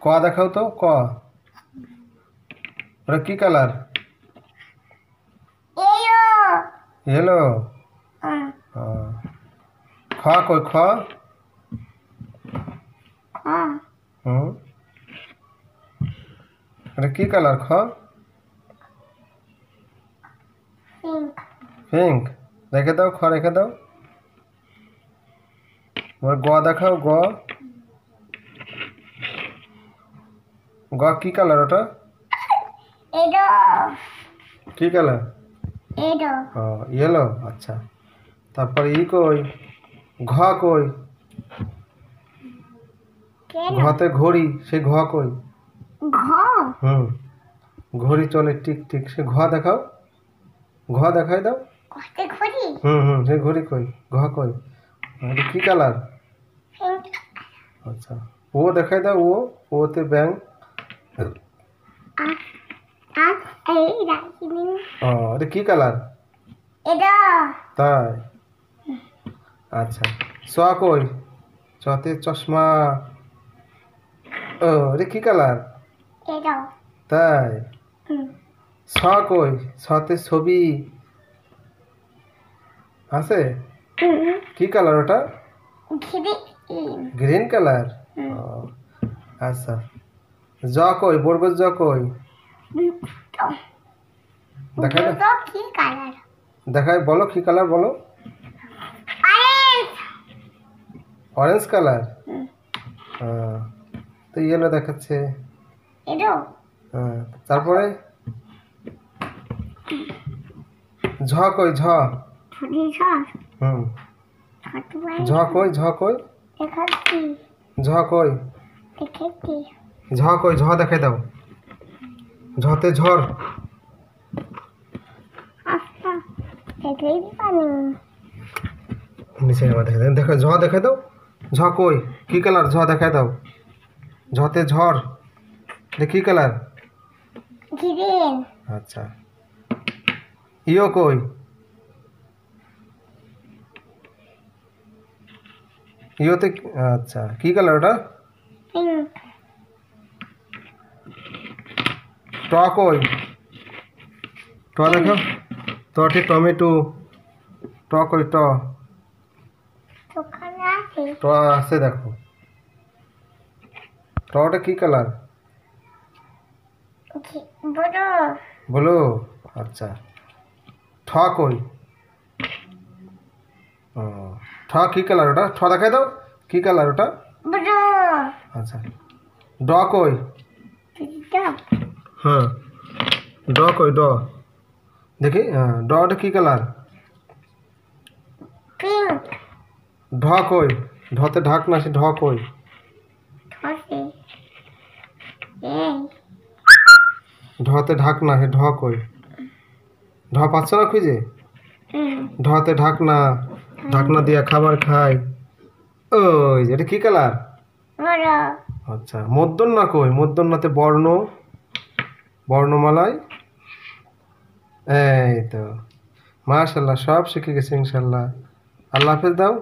ক দেখাও তো ক। ওটা কি কালার? ইয়েলো। খ কই খ? হুম, এটা কি কালার খ? পিঙ্ক। রেখে দাও, খ রেখে দাও। এবার গ দেখাও গ। গ কি কালার ওটা? কি কালার? ও ইয়েলো, আচ্ছা। তারপরে ই কই? ঘ কই? ঘতে ঘড়ি, সেই ঘ কই? হুম, ঘড়ি চলে টিক টিক, সে ঘ দেখাও। ঘ দেখাই দাও। হুম হুম, সেই ঘড়ি কই? ঘ কই? এটা কি কালার? আচ্ছা। ও দেখাই দাও ও। ওতে ব্যাং। ও এটা কি কালার? তাই, আচ্ছা। চ কই? চতে চশমা। ও এটা কি কালার? তাই। ছ কই? ছতে ছবি আছে। কি কালার ওটা? Green colour. ও আচ্ছা। জ কই? বর্গের জ কই? দেখাই দাও। দেখাই, বলো কি কালার বলো। Orange colour. তো ইয়েলো দেখাচ্ছে। হ্যাঁ, তারপরে ঝ কই? ঝ। হুম, ঝ কই? ঝ কই? ঝ কই? ঝ কই? ঝ দেখাই দাও। ঝতে ঝড়। নিচে আবার দেখাই দাও। দেখো ঝ দেখাই দাও। ঝ কই? কি কালার? ঝ দেখাই দাও। ঝতে ঝড়। এটা কি কালার? আচ্ছা। ইয়ো কই? ইয়োতে আচ্ছা, কি কালার ওটা? ট কই? ট দেখো। টটি টমেটো। ট কই? ট। ট আছে দেখো। টটা কি কালার? ব্লু। আচ্ছা। ঠ কই? ও, ঠ কি কালার ওটা? ঠ দেখাই দাও। কি কালার ওটা? আচ্ছা। ড কই? হ্যাঁ, ড কই? ড দেখি। হ্যাঁ, ডটা কি কালার? ঢ কই? ঢতে ঢাক না, সে ঢ কই? ঢতে ঢাক না, সে ঢ কই? ঢ পাচ্ছ না খুঁজে? ঢতে ঢাকনা। ঢাকনা দিয়া খাবার খাই। ওই যে, এটা কি কালার? আচ্ছা। মূর্ধন্য কই? মূর্ধন্যতে বর্ণ। বর্ণমালায়। এই তো, মাশাল্লাহ, সব শিখে গেছি ইনশাল্লাহ। আল্লাহ হাফেজ দাও।